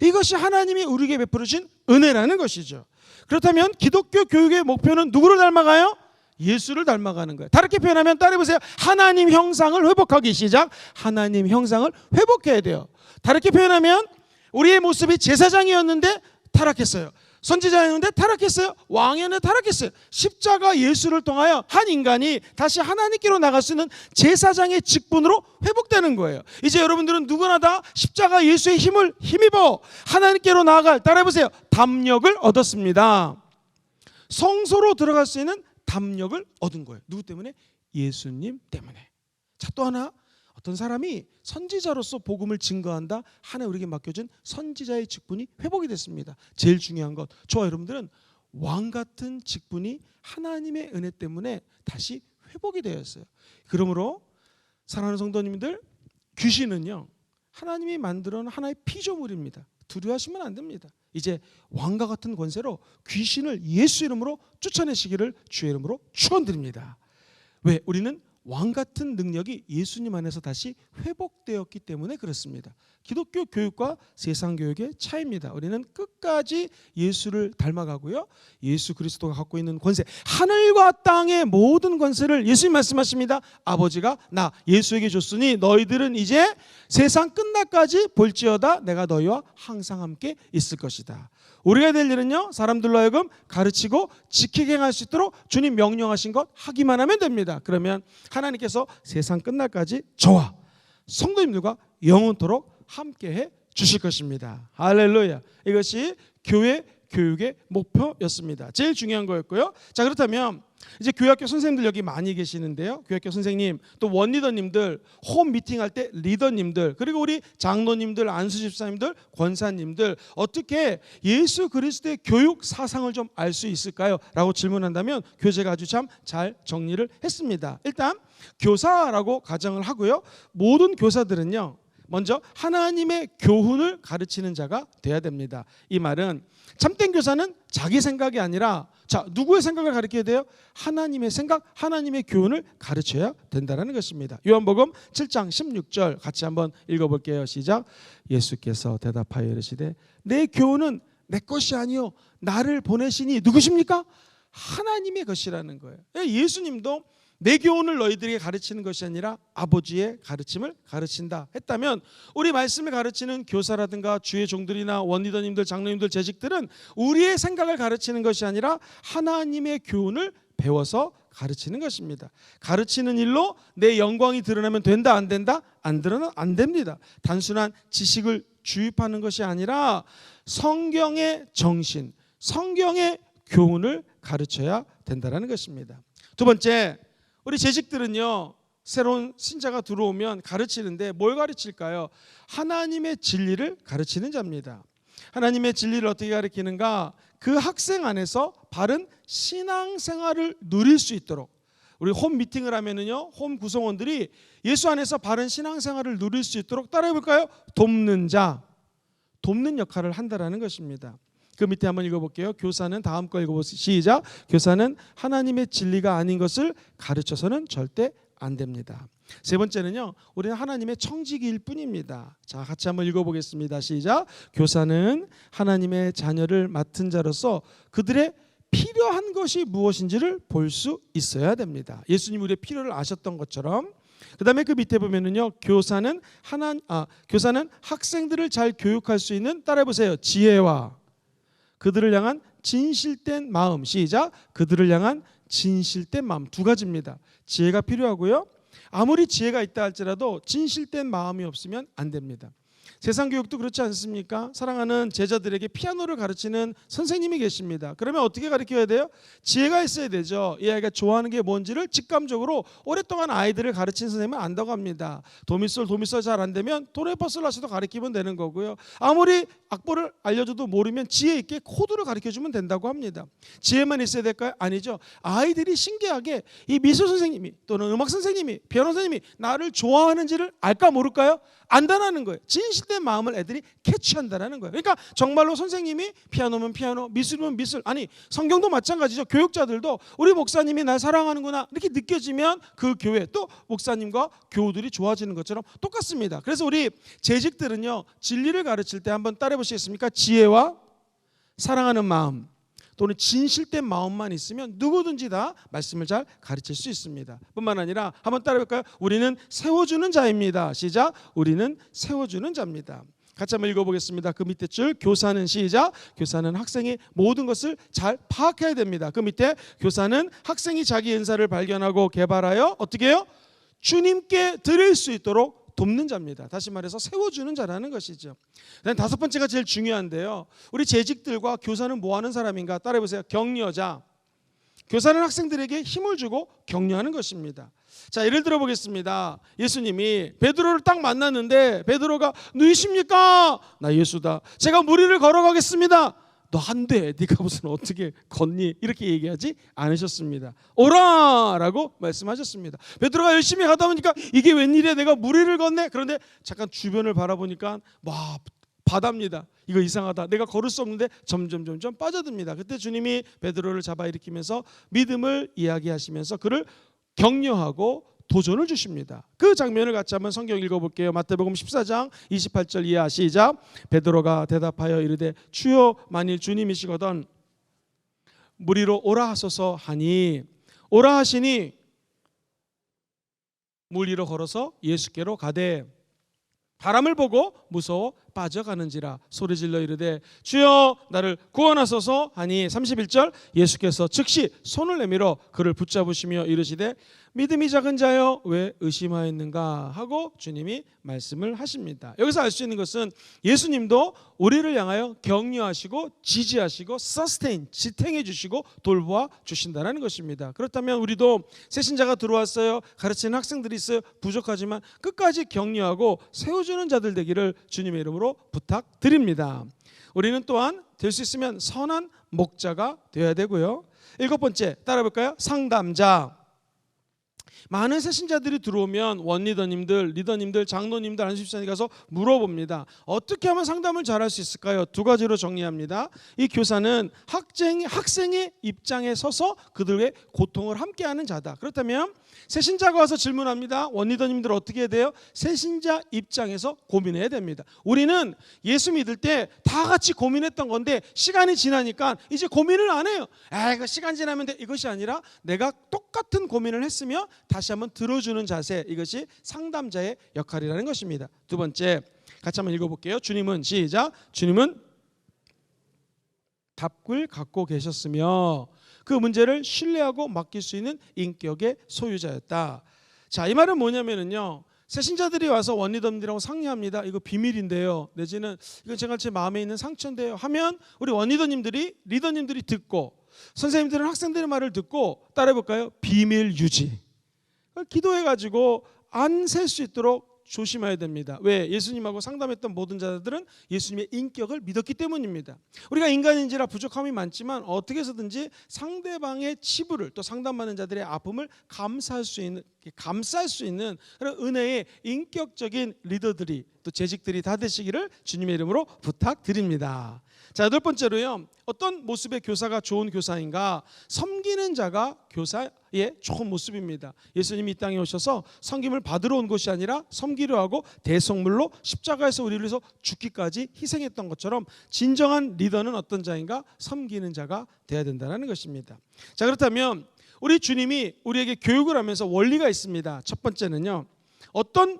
이것이 하나님이 우리에게 베풀어 주신 은혜라는 것이죠. 그렇다면 기독교 교육의 목표는 누구를 닮아가요? 예수를 닮아가는 거예요. 다르게 표현하면 따라해보세요. 하나님 형상을 회복하기. 시작. 하나님 형상을 회복해야 돼요. 다르게 표현하면 우리의 모습이 제사장이었는데 타락했어요. 선지자였는데 타락했어요. 왕이었는데 타락했어요. 십자가 예수를 통하여 한 인간이 다시 하나님께로 나갈 수 있는 제사장의 직분으로 회복되는 거예요. 이제 여러분들은 누구나 다 십자가 예수의 힘을 힘입어 하나님께로 나아갈, 따라해보세요, 담력을 얻었습니다. 성소로 들어갈 수 있는 담력을 얻은 거예요. 누구 때문에? 예수님 때문에. 자, 또 하나, 어떤 사람이 선지자로서 복음을 증거한다. 하나님 우리에게 맡겨준 선지자의 직분이 회복이 됐습니다. 제일 중요한 것, 저와 여러분들은 왕 같은 직분이 하나님의 은혜 때문에 다시 회복이 되었어요. 그러므로 사랑하는 성도님들, 귀신은요 하나님이 만들어 놓은 하나의 피조물입니다. 두려워하시면 안 됩니다. 이제 왕과 같은 권세로 귀신을 예수 이름으로 쫓아내시기를 주의 이름으로 축원드립니다. 왜? 우리는 왕 같은 능력이 예수님 안에서 다시 회복되었기 때문에 그렇습니다. 기독교 교육과 세상 교육의 차이입니다. 우리는 끝까지 예수를 닮아가고요, 예수 그리스도가 갖고 있는 권세, 하늘과 땅의 모든 권세를 예수님 말씀하십니다. 아버지가 나 예수에게 줬으니 너희들은 이제 세상 끝날까지 볼지어다 내가 너희와 항상 함께 있을 것이다. 우리가 될 일은요, 사람들로 하여금 가르치고 지키게 행할 수 있도록 주님 명령하신 것 하기만 하면 됩니다. 그러면 하나님께서 세상 끝날까지 저와 성도님들과 영원토록 함께해 주실 것입니다. 할렐루야. 이것이 교회 교육의 목표였습니다. 제일 중요한 거였고요. 자, 그렇다면 이제 교회학교 선생님들 여기 많이 계시는데요, 교회학교 선생님, 또 원리더님들, 홈 미팅할 때 리더님들, 그리고 우리 장로님들, 안수집사님들, 권사님들, 어떻게 예수 그리스도의 교육 사상을 좀 알 수 있을까요? 라고 질문한다면 교재가 아주 참 잘 정리를 했습니다. 일단 교사라고 가정을 하고요, 모든 교사들은요 먼저 하나님의 교훈을 가르치는 자가 돼야 됩니다. 이 말은 참된 교사는 자기 생각이 아니라, 자, 누구의 생각을 가르쳐야 돼요? 하나님의 생각, 하나님의 교훈을 가르쳐야 된다는 것입니다. 요한복음 7장 16절 같이 한번 읽어볼게요. 시작. 예수께서 대답하여 이르시되 내 교훈은 내 것이 아니요 나를 보내시니 누구십니까? 하나님의 것이라는 거예요. 예수님도 내 교훈을 너희들에게 가르치는 것이 아니라 아버지의 가르침을 가르친다 했다면, 우리 말씀을 가르치는 교사라든가 주의 종들이나 원리더님들, 장로님들, 재직들은 우리의 생각을 가르치는 것이 아니라 하나님의 교훈을 배워서 가르치는 것입니다. 가르치는 일로 내 영광이 드러나면 된다, 안 된다? 안 드러나 안 됩니다. 단순한 지식을 주입하는 것이 아니라 성경의 정신, 성경의 교훈을 가르쳐야 된다는 것입니다. 두 번째, 우리 재직들은요 새로운 신자가 들어오면 가르치는데 뭘 가르칠까요? 하나님의 진리를 가르치는 자입니다. 하나님의 진리를 어떻게 가르치는가? 그 학생 안에서 바른 신앙생활을 누릴 수 있도록, 우리 홈 미팅을 하면은요 홈 구성원들이 예수 안에서 바른 신앙생활을 누릴 수 있도록 따라해볼까요? 돕는 자, 돕는 역할을 한다라는 것입니다. 그 밑에 한번 읽어볼게요. 교사는, 다음 거 읽어보세요. 시작. 교사는 하나님의 진리가 아닌 것을 가르쳐서는 절대 안 됩니다. 세 번째는요, 우리는 하나님의 청지기일 뿐입니다. 자, 같이 한번 읽어보겠습니다. 시작. 교사는 하나님의 자녀를 맡은 자로서 그들의 필요한 것이 무엇인지를 볼 수 있어야 됩니다. 예수님 우리의 필요를 아셨던 것처럼. 그 다음에 그 밑에 보면은요, 교사는 학생들을 잘 교육할 수 있는, 따라해보세요, 지혜와 그들을 향한 진실된 마음. 시작. 그들을 향한 진실된 마음. 두 가지입니다. 지혜가 필요하고요, 아무리 지혜가 있다 할지라도 진실된 마음이 없으면 안 됩니다. 세상 교육도 그렇지 않습니까? 사랑하는 제자들에게 피아노를 가르치는 선생님이 계십니다. 그러면 어떻게 가르쳐야 돼요? 지혜가 있어야 되죠. 이 아이가 좋아하는 게 뭔지를 직감적으로 오랫동안 아이들을 가르친 선생님은 안다고 합니다. 도미솔 잘 안 되면 도레퍼솔라시도 가르치면 되는 거고요, 아무리 악보를 알려줘도 모르면 지혜 있게 코드를 가르쳐주면 된다고 합니다. 지혜만 있어야 될까요? 아니죠. 아이들이 신기하게 이 미술 선생님이 또는 음악 선생님이, 피아노 선생님이 나를 좋아하는지를 알까 모를까요? 안다라는 거예요. 진실된 마음을 애들이 캐치한다라는 거예요. 그러니까 정말로 선생님이 피아노면 피아노, 미술이면 미술, 아니 성경도 마찬가지죠. 교육자들도 우리 목사님이 날 사랑하는구나 이렇게 느껴지면 그 교회, 또 목사님과 교우들이 좋아지는 것처럼 똑같습니다. 그래서 우리 재직들은요 진리를 가르칠 때 한번 따라해 보시겠습니까? 지혜와 사랑하는 마음 또는 진실된 마음만 있으면 누구든지 다 말씀을 잘 가르칠 수 있습니다. 뿐만 아니라 한번 따라해볼까요? 우리는 세워주는 자입니다. 시작. 우리는 세워주는 자입니다. 같이 한번 읽어보겠습니다. 그 밑에 줄 교사는, 시작. 교사는 학생의 모든 것을 잘 파악해야 됩니다. 그 밑에 교사는 학생이 자기 은사를 발견하고 개발하여 어떻게 해요? 주님께 드릴 수 있도록 돕는 자입니다. 다시 말해서 세워주는 자라는 것이죠. 다섯 번째가 제일 중요한데요, 우리 재직들과 교사는 뭐 하는 사람인가? 따라해보세요. 격려자. 교사는 학생들에게 힘을 주고 격려하는 것입니다. 자, 예를 들어 보겠습니다. 예수님이 베드로를 딱 만났는데 베드로가 누구십니까? 나 예수다. 제가 물 위를 걸어가겠습니다. 너 안 돼. 네가 무슨 어떻게 걷니? 이렇게 얘기하지 않으셨습니다. 오라라고 말씀하셨습니다. 베드로가 열심히 가다 보니까 이게 웬일이야? 내가 물 위를 걷네. 그런데 잠깐 주변을 바라보니까 와, 바다입니다. 이거 이상하다. 내가 걸을 수 없는데 점점 빠져듭니다. 그때 주님이 베드로를 잡아 일으키면서 믿음을 이야기하시면서 그를 격려하고 도전을 주십니다. 그 장면을 같이 한번 성경 읽어볼게요. 마태복음 14장 28절 이하 시작. 베드로가 대답하여 이르되 주여 만일 주님이시거든 물 위로 오라 하소서 하니 오라 하시니 물 위로 걸어서 예수께로 가되 바람을 보고 무서워 빠져가는지라 소리질러 이르되 주여 나를 구원하소서 하니 31절 예수께서 즉시 손을 내밀어 그를 붙잡으시며 이르시되 믿음이 작은 자여 왜 의심하였는가 하고 주님이 말씀을 하십니다. 여기서 알 수 있는 것은 예수님도 우리를 향하여 격려하시고 지지하시고 서스테인 지탱해 주시고 돌보아 주신다는 것입니다. 그렇다면 우리도 새신자가 들어왔어요. 가르치는 학생들이 있어요. 부족하지만 끝까지 격려하고 세워주는 자들 되기를 주님의 이름으로 부탁드립니다. 우리는 또한 될 수 있으면 선한 목자가 되어야 되고요. 7번째 따라 볼까요? 상담자. 많은 새신자들이 들어오면 원리더님들, 리더님들, 장로님들, 안수집사님 가서 물어봅니다. 어떻게 하면 상담을 잘할 수 있을까요? 2가지로 정리합니다. 이 교사는 학생의 입장에 서서 그들의 고통을 함께하는 자다. 그렇다면 새신자가 와서 질문합니다. 원리더님들 어떻게 해야 돼요? 새신자 입장에서 고민해야 됩니다. 우리는 예수 믿을 때 다 같이 고민했던 건데 시간이 지나니까 이제 고민을 안 해요. 이거 시간 지나면 돼. 이것이 아니라 내가 똑같은 고민을 했으며 다시 한번 들어주는 자세, 이것이 상담자의 역할이라는 것입니다. 2번째 같이 한번 읽어볼게요. 주님은 시작. 주님은 답을 갖고 계셨으며 그 문제를 신뢰하고 맡길 수 있는 인격의 소유자였다. 자, 이 말은 뭐냐면요, 새신자들이 와서 원리더님들하고 상의합니다. 이거 비밀인데요, 내지는 이거 제 마음에 있는 상처인데요 하면 우리 원리더님들이 리더님들이 듣고 선생님들은 학생들의 말을 듣고 따라해볼까요? 비밀 유지. 기도해가지고 안 셀 수 있도록 조심해야 됩니다. 왜? 예수님하고 상담했던 모든 자들은 예수님의 인격을 믿었기 때문입니다. 우리가 인간인지라 부족함이 많지만 어떻게 해서든지 상대방의 치부를 또 상담받는 자들의 아픔을 감쌀 수 있는 그런 은혜의 인격적인 리더들이 또 재직들이 다 되시기를 주님의 이름으로 부탁드립니다. 자, 8번째로요. 어떤 모습의 교사가 좋은 교사인가? 섬기는 자가 교사의 좋은 모습입니다. 예수님이 이 땅에 오셔서 섬김을 받으러 온 것이 아니라 섬기려 하고 대속물로 십자가에서 우리를 위해서 죽기까지 희생했던 것처럼 진정한 리더는 어떤 자인가? 섬기는 자가 되어야 된다는 것입니다. 자, 그렇다면 우리 주님이 우리에게 교육을 하면서 원리가 있습니다. 첫 번째는요, 어떤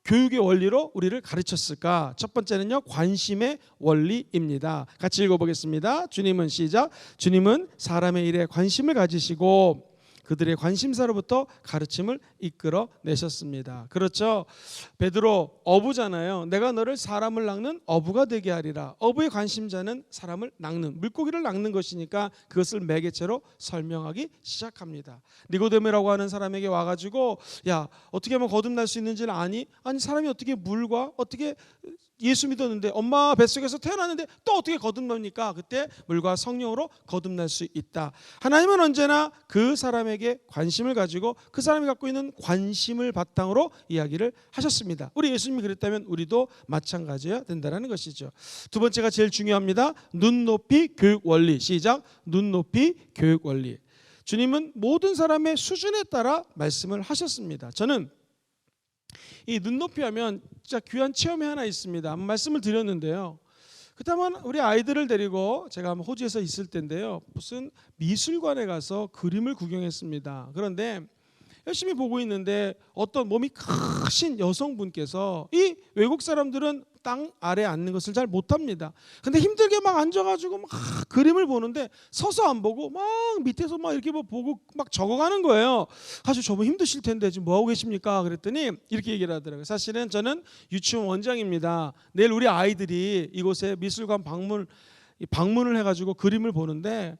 교육의 원리로 우리를 가르쳤을까? 첫 번째는요, 관심의 원리입니다. 같이 읽어보겠습니다. 주님은 시작. 주님은 사람의 일에 관심을 가지시고 그들의 관심사로부터 가르침을 이끌어 내셨습니다. 그렇죠? 베드로 어부잖아요. 내가 너를 사람을 낚는 어부가 되게 하리라. 어부의 관심자는 사람을 낚는, 물고기를 낚는 것이니까 그것을 매개체로 설명하기 시작합니다. 니고데모라고 하는 사람에게 와가지고 야, 어떻게 하면 거듭날 수 있는지를 아니? 아니, 사람이 어떻게 물과 어떻게 예수 믿었는데 엄마 뱃속에서 태어났는데 또 어떻게 거듭납니까? 그때 물과 성령으로 거듭날 수 있다. 하나님은 언제나 그 사람에게 관심을 가지고 그 사람이 갖고 있는 관심을 바탕으로 이야기를 하셨습니다. 우리 예수님이 그랬다면 우리도 마찬가지여야 된다는 것이죠. 2번째가 제일 중요합니다. 눈높이 교육 원리. 시작. 눈높이 교육 원리. 주님은 모든 사람의 수준에 따라 말씀을 하셨습니다. 저는 이 눈높이 하면 진짜 귀한 체험이 하나 있습니다. 한번 말씀을 드렸는데요. 그다음에 우리 아이들을 데리고 제가 한번 호주에서 있을 때인데요, 무슨 미술관에 가서 그림을 구경했습니다. 그런데 열심히 보고 있는데 어떤 몸이 크신 여성분께서, 이 외국 사람들은 땅 아래 앉는 것을 잘 못합니다. 근데 힘들게 막 앉아가지고 막 그림을 보는데 서서 안 보고 막 밑에서 막 이렇게 보고 막 적어가는 거예요. 아주 저분 힘드실 텐데 지금 뭐 하고 계십니까? 그랬더니 이렇게 얘기를 하더라고요. 사실은 저는 유치원 원장입니다. 내일 우리 아이들이 이곳에 미술관 방문을 해가지고 그림을 보는데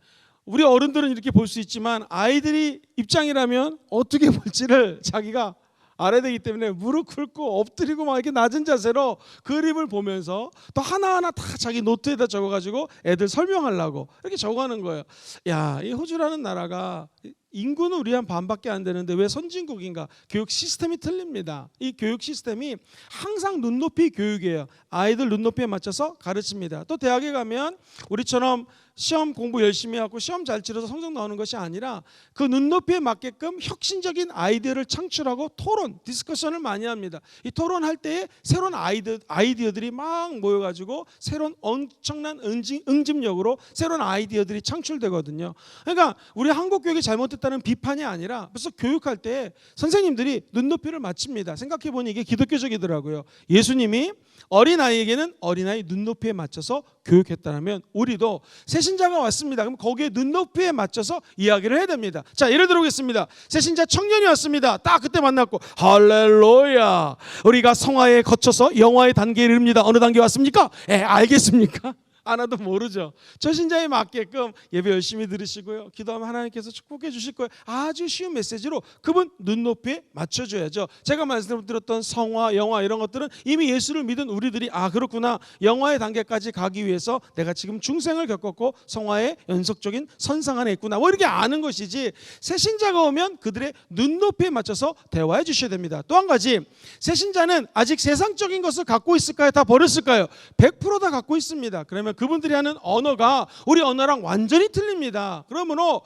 우리 어른들은 이렇게 볼 수 있지만 아이들이 입장이라면 어떻게 볼지를 자기가 알아야 되기 때문에 무릎 꿇고 엎드리고 막 이렇게 낮은 자세로 그림을 보면서 또 하나하나 다 자기 노트에다 적어가지고 애들 설명하려고 이렇게 적어가는 거예요. 야, 이 호주라는 나라가 인구는 우리 한 반밖에 안 되는데 왜 선진국인가? 교육 시스템이 틀립니다. 이 교육 시스템이 항상 눈높이 교육이에요. 아이들 눈높이에 맞춰서 가르칩니다. 또 대학에 가면 우리처럼 시험 공부 열심히 하고 시험 잘 치러서 성적 나오는 것이 아니라 그 눈높이에 맞게끔 혁신적인 아이디어를 창출하고 토론, 디스커션을 많이 합니다. 이 토론할 때에 새로운 아이디어들이 막 모여가지고 새로운 엄청난 응집력으로 새로운 아이디어들이 창출되거든요. 그러니까 우리 한국 교육이 잘못됐다는 비판이 아니라 벌써 교육할 때 선생님들이 눈높이를 맞춥니다. 생각해보니 이게 기독교적이더라고요. 예수님이 어린아이에게는 어린아이 눈높이에 맞춰서 교육했다면 우리도 새신자가 왔습니다. 그럼 거기에 눈높이에 맞춰서 이야기를 해야 됩니다. 자, 예를 들어보겠습니다. 새신자 청년이 왔습니다. 딱 그때 만났고 할렐루야, 우리가 성화에 거쳐서 영화의 단계에 이릅니다. 어느 단계 왔습니까? 알겠습니까? 하나도 모르죠. 초신자에 맞게끔 예배 열심히 들으시고요. 기도하면 하나님께서 축복해 주실 거예요. 아주 쉬운 메시지로 그분 눈높이에 맞춰줘야죠. 제가 말씀드렸던 성화, 영화 이런 것들은 이미 예수를 믿은 우리들이 그렇구나, 영화의 단계까지 가기 위해서 내가 지금 중생을 겪었고 성화의 연속적인 선상 안에 있구나, 뭐 이렇게 아는 것이지, 새신자가 오면 그들의 눈높이에 맞춰서 대화해 주셔야 됩니다. 또 한 가지, 새신자는 아직 세상적인 것을 갖고 있을까요? 다 버렸을까요? 100% 다 갖고 있습니다. 그러면 그분들이 하는 언어가 우리 언어랑 완전히 틀립니다. 그러므로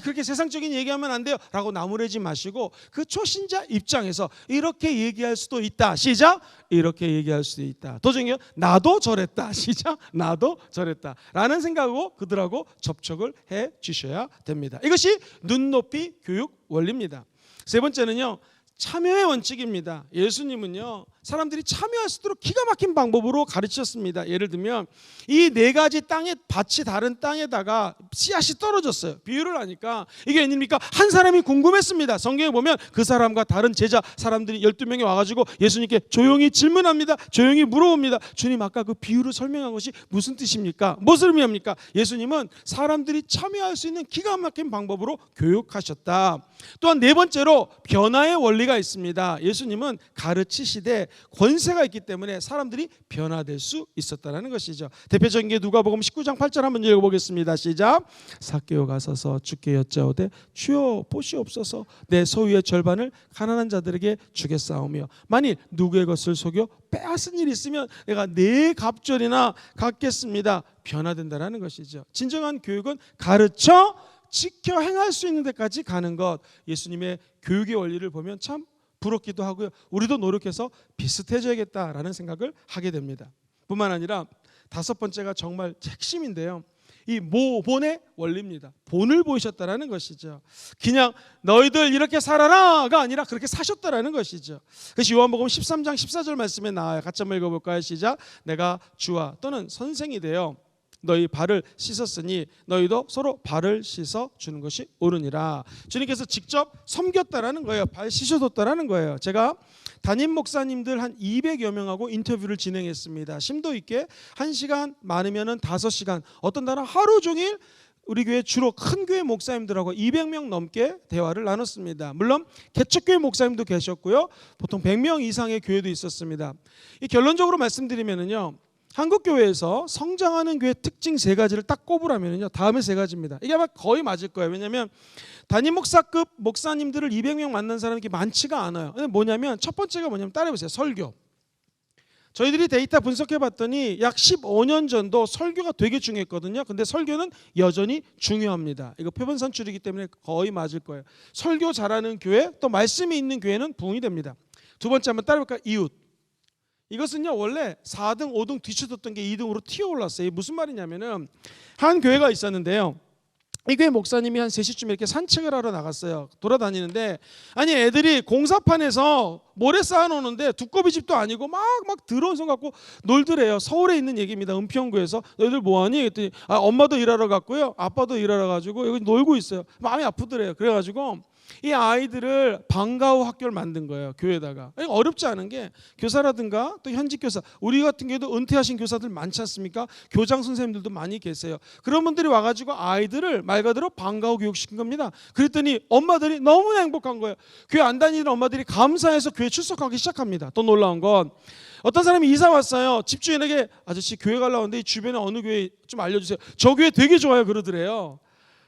그렇게 세상적인 얘기하면 안 돼요 라고 나무래지 마시고 그 초신자 입장에서 이렇게 얘기할 수도 있다. 시작. 이렇게 얘기할 수도 있다. 도중에 나도 저랬다. 시작. 나도 저랬다 라는 생각으로 그들하고 접촉을 해 주셔야 됩니다. 이것이 눈높이 교육 원리입니다. 세 번째는요, 참여의 원칙입니다. 예수님은요, 사람들이 참여할 수 있도록 기가 막힌 방법으로 가르치셨습니다. 예를 들면 이 네 가지 땅의 밭이 다른 땅에다가 씨앗이 떨어졌어요. 비유를 하니까 이게 웬일입니까? 한 사람이 궁금했습니다. 성경에 보면 그 사람과 다른 제자 사람들이 12명이 와가지고 예수님께 조용히 질문합니다. 조용히 물어봅니다. 주님, 아까 그 비유를 설명한 것이 무슨 뜻입니까? 무슨 의미입니까? 예수님은 사람들이 참여할 수 있는 기가 막힌 방법으로 교육하셨다. 또한 네 번째로 변화의 원리가 있습니다. 예수님은 가르치시되 권세가 있기 때문에 사람들이 변화될 수 있었다는 것이죠. 대표적인 게 누가복음 19장 8절 한번 읽어보겠습니다. 시작. 삭개오가 서서 주께 여짜오되 주여 보시옵소서, 내 소유의 절반을 가난한 자들에게 주겠사오며 만일 누구의 것을 속여 빼앗은 일이 있으면 내가 네 갑절이나 갚겠습니다. 변화된다는 것이죠. 진정한 교육은 가르쳐 지켜 행할 수 있는 데까지 가는 것. 예수님의 교육의 원리를 보면 참 부럽기도 하고요. 우리도 노력해서 비슷해져야겠다라는 생각을 하게 됩니다. 뿐만 아니라 다섯 번째가 정말 핵심인데요, 이 모본의 원리입니다. 본을 보이셨다라는 것이죠. 그냥 너희들 이렇게 살아라가 아니라 그렇게 사셨다라는 것이죠. 그래서 요한복음 13장 14절 말씀에 나와요. 같이 한번 읽어볼까요? 시작. 내가 주와 또는 선생이 되어 너희 발을 씻었으니 너희도 서로 발을 씻어 주는 것이 옳으니라. 주님께서 직접 섬겼다라는 거예요. 발 씻어줬다라는 거예요. 제가 담임 목사님들 한 200여 명하고 인터뷰를 진행했습니다. 심도 있게 1시간, 많으면은 5시간, 어떤 날은 하루 종일 우리 교회 주로 큰 교회 목사님들하고 200명 넘게 대화를 나눴습니다. 물론 개척교회 목사님도 계셨고요, 보통 100명 이상의 교회도 있었습니다. 이 결론적으로 말씀드리면은요, 한국 교회에서 성장하는 교회 특징 세 가지를 딱 꼽으라면요, 다음에 세 가지입니다. 이게 아마 거의 맞을 거예요. 왜냐하면 담임 목사급 목사님들을 200명 만난 사람이 많지가 않아요. 뭐냐면 첫 번째가 뭐냐면 따라해보세요. 설교. 저희들이 데이터 분석해 봤더니 약 15년 전도 설교가 되게 중요했거든요. 근데 설교는 여전히 중요합니다. 이거 표본 산출이기 때문에 거의 맞을 거예요. 설교 잘하는 교회, 또 말씀이 있는 교회는 부흥이 됩니다. 두 번째 한번 따라해볼까요? 이웃. 이것은요, 원래 4등, 5등 뒤쳐졌던 게 2등으로 튀어 올랐어요. 무슨 말이냐면은 한 교회가 있었는데요, 이 교회 목사님이 한 3시쯤에 이렇게 산책을 하러 나갔어요. 돌아다니는데 애들이 공사판에서 모래 쌓아놓는데 두꺼비 집도 아니고 막 더러운 손 갖고 놀더래요. 서울에 있는 얘기입니다. 은평구에서. 너희들 뭐하니? 그랬더니 엄마도 일하러 갔고요, 아빠도 일하러 가지고 여기 놀고 있어요. 마음이 아프더래요. 그래가지고 이 아이들을 방과 후 학교를 만든 거예요. 교회에다가. 어렵지 않은 게 교사라든가 또 현직 교사, 우리 같은 경우도 은퇴하신 교사들 많지 않습니까? 교장 선생님들도 많이 계세요. 그런 분들이 와가지고 아이들을 말 그대로 방과 후 교육시킨 겁니다. 그랬더니 엄마들이 너무나 행복한 거예요. 교회 안 다니는 엄마들이 감사해서 교회 출석하기 시작합니다. 또 놀라운 건 어떤 사람이 이사 왔어요. 집주인에게 아저씨 교회 가려고 하는데 이 주변에 어느 교회 좀 알려주세요. 저 교회 되게 좋아요 그러더래요.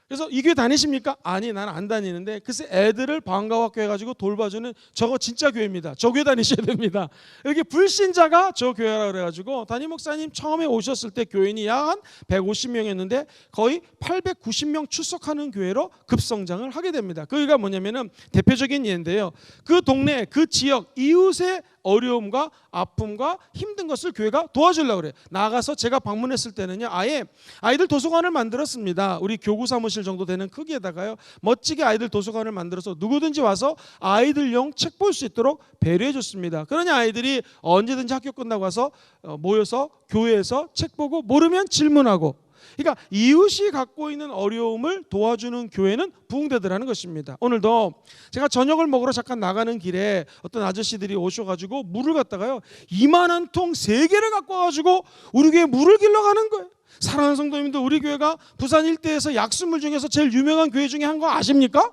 그래서 이 교회 다니십니까? 아니 나는 안 다니는데 글쎄 애들을 방과 후 학교 해가지고 돌봐주는 저거 진짜 교회입니다. 저 교회 다니셔야 됩니다. 이렇게 불신자가 저 교회라 그래가지고 담임 목사님 처음에 오셨을 때 교인이 약 한 150명이었는데 거의 890명 출석하는 교회로 급성장을 하게 됩니다. 그가 뭐냐면은 대표적인 예인데요. 그 동네 그 지역 이웃의 어려움과 아픔과 힘든 것을 교회가 도와주려고 그래요. 나가서 제가 방문했을 때는요, 아예 아이들 도서관을 만들었습니다. 우리 교구 사무실 정도 되는 크기에다가요, 멋지게 아이들 도서관을 만들어서 누구든지 와서 아이들용 책 볼 수 있도록 배려해 줬습니다. 그러니 아이들이 언제든지 학교 끝나고 와서 모여서 교회에서 책 보고 모르면 질문하고, 그러니까 이웃이 갖고 있는 어려움을 도와주는 교회는 부흥되더라는 것입니다. 오늘도 제가 저녁을 먹으러 잠깐 나가는 길에 어떤 아저씨들이 오셔가지고 물을 갖다가요 2만원 통 3개를 갖고 와가지고 우리 교회에 물을 길러 가는 거예요. 사랑하는 성도님들, 우리 교회가 부산 일대에서 약수물 중에서 제일 유명한 교회 중에 한 거 아십니까?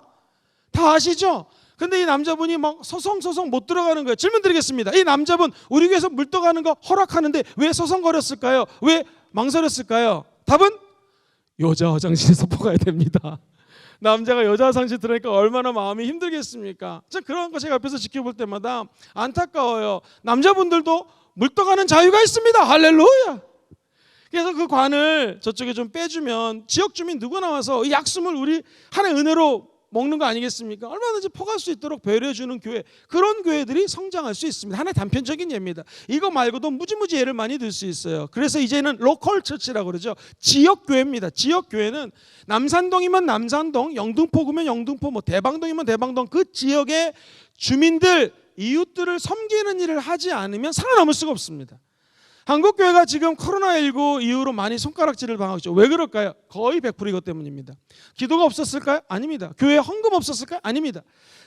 다 아시죠? 근데 이 남자분이 막 서성서성 못 들어가는 거예요. 질문 드리겠습니다. 이 남자분 우리 교회에서 물 떠가는 거 허락하는데 왜 서성거렸을까요? 왜 망설였을까요? 답은 여자 화장실에서 퍼가야 됩니다. 남자가 여자 화장실 들어가니까 얼마나 마음이 힘들겠습니까? 그런 거 제가 옆에서 지켜볼 때마다 안타까워요. 남자분들도 물 떠가는 자유가 있습니다. 할렐루야. 그래서 그 관을 저쪽에 좀 빼주면 지역 주민 누구나 와서 이 약수물 우리 하나의 은혜로 먹는 거 아니겠습니까? 얼마든지 퍼갈 수 있도록 배려해주는 교회, 그런 교회들이 성장할 수 있습니다. 하나의 단편적인 예입니다. 이거 말고도 무지무지 예를 많이 들 수 있어요. 그래서 이제는 로컬 처치라고 그러죠. 지역교회입니다. 지역교회는 남산동이면 남산동, 영등포구면 영등포, 뭐 대방동이면 대방동, 그 지역의 주민들, 이웃들을 섬기는 일을 하지 않으면 살아남을 수가 없습니다. 한국교회가 지금 코로나19 이후로 많이 손가락질을 당하고 있죠. 왜 그럴까요? 거의 100% 이것 때문입니다. 기도가 없었을까요? 아닙니다. 교회에 헌금 없었을까요? 아닙니다.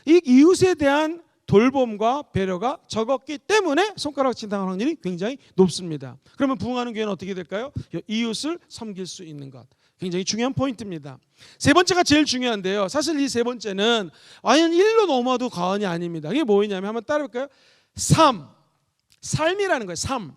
이 이웃에 대한 돌봄과 배려가 적었기 때문에 손가락질 당하는 확률이 굉장히 높습니다. 그러면 부흥하는 교회는 어떻게 될까요? 이웃을 섬길 수 있는 것. 굉장히 중요한 포인트입니다. 세 번째가 제일 중요한데요. 사실 이 세 번째는 과연 일로 넘어도 과언이 아닙니다. 이게 뭐냐면 한번 따라볼까요? 삶이라는 거예요. 삶.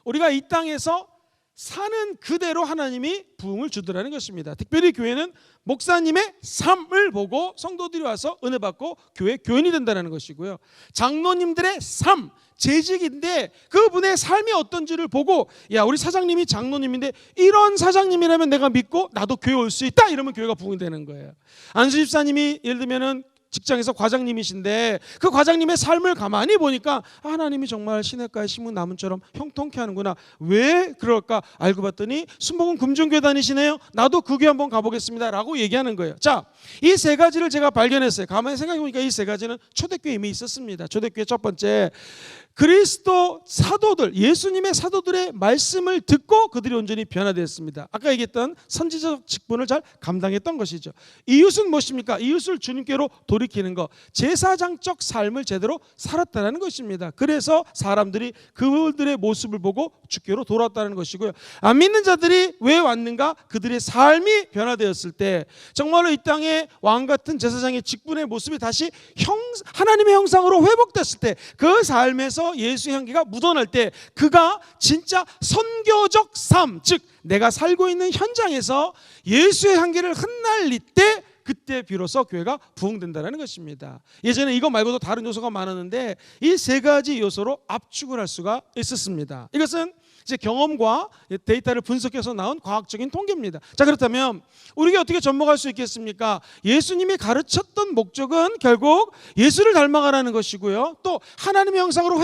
우리가 이 땅에서 사는 그대로 하나님이 부흥을 주더라는 것입니다. 특별히 교회는 목사님의 삶을 보고 성도들이 와서 은혜 받고 교회 교인이 된다는 것이고요. 장로님들의 삶, 재직인데 그분의 삶이 어떤지를 보고, 야 우리 사장님이 장로님인데 이런 사장님이라면 내가 믿고 나도 교회 올 수 있다, 이러면 교회가 부흥이 되는 거예요. 안수 집사님이 예를 들면은 직장에서 과장님이신데 그 과장님의 삶을 가만히 보니까 하나님이 정말 시냇가에 심은 나무처럼 형통케 하는구나. 왜 그럴까 알고 봤더니 순복음 금종교회 다니시네요. 나도 그 교회 한번 가보겠습니다 라고 얘기하는 거예요. 자, 이 세 가지를 제가 발견했어요. 가만히 생각해보니까 이 세 가지는 초대교회에 이미 있었습니다. 초대교회 첫 번째, 그리스도 사도들, 예수님의 사도들의 말씀을 듣고 그들이 온전히 변화되었습니다. 아까 얘기했던 선지자적 직분을 잘 감당했던 것이죠. 이웃은 무엇입니까? 이웃을 주님께로 돌이키는 것, 제사장적 삶을 제대로 살았다는 것입니다. 그래서 사람들이 그들의 모습을 보고 주께로 돌아왔다는 것이고요. 안 믿는 자들이 왜 왔는가? 그들의 삶이 변화되었을 때 정말로 이 땅에 왕같은 제사장의 직분의 모습이 다시 하나님의 형상으로 회복됐을 때, 그 삶에서 예수의 향기가 묻어날 때 그가 진짜 선교적 삶, 즉 내가 살고 있는 현장에서 예수의 향기를 흩날릴 때, 그때 비로소 교회가 부흥된다는 것입니다. 예전에 이거 말고도 다른 요소가 많았는데 이 세 가지 요소로 압축을 할 수가 있었습니다. 이것은 이제 경험과 데이터를 분석해서 나온 과학적인 통계입니다. 자, 그렇다면 우리가 어떻게 접목할 수 있겠습니까? 예수님이 가르쳤던 목적은 결국 예수를 닮아가라는 것이고요. 또 하나님의 형상으로